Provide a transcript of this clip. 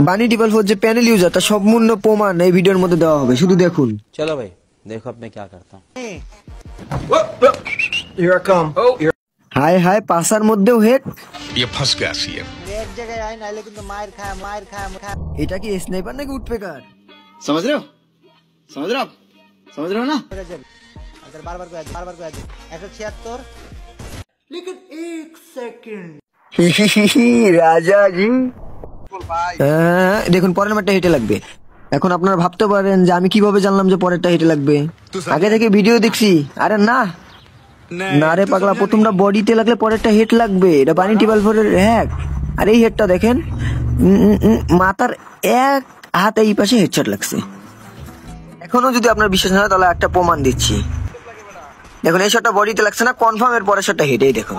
বানি টিপল ফোর যে panel user তার সম্পূর্ণ প্রমাণ এই ভিডিওর মধ্যে দেওয়া হবে, শুধু দেখুন। চলো ভাই দেখো আপনি কি করতে হ্যাঁ। হায় হায়, পাশার মধ্যেও হেড। এক জায়গায় আই নাইলে কিন্তু মায়ের খায়। এটা কি স্নাইপার নাকি উঠপেকার? समझ रहे हो ना? আচ্ছা বারবার করে 176 लेकिन 1 सेकंड রাজা জি। দেখুন পরের ম্যাচটা হেঁটে লাগবে। এখন আপনারা ভাবতে পারেন যে আমি কিভাবে জানলাম যে পরেরটা হেঁটে লাগবে, আগে থেকে ভিডিও দেখছি। আরে না না রে পাগলা, প্রথমটা বডিতে লাগলে পরেরটা হেড লাগবে, এটা বানি টিপল ফোরের হ্যাক। আর এই হেডটা দেখেন, মাথার এক হাতে এই পাশে হেডশট লাগছে। এখনো যদি আপনার বিশ্বাস না হয় তাহলে একটা প্রমাণ দিচ্ছি। দেখুন এই শটটা বডিতে লাগছে না, কনফার্ম এর পরের শটটা হেডেই দেখুন।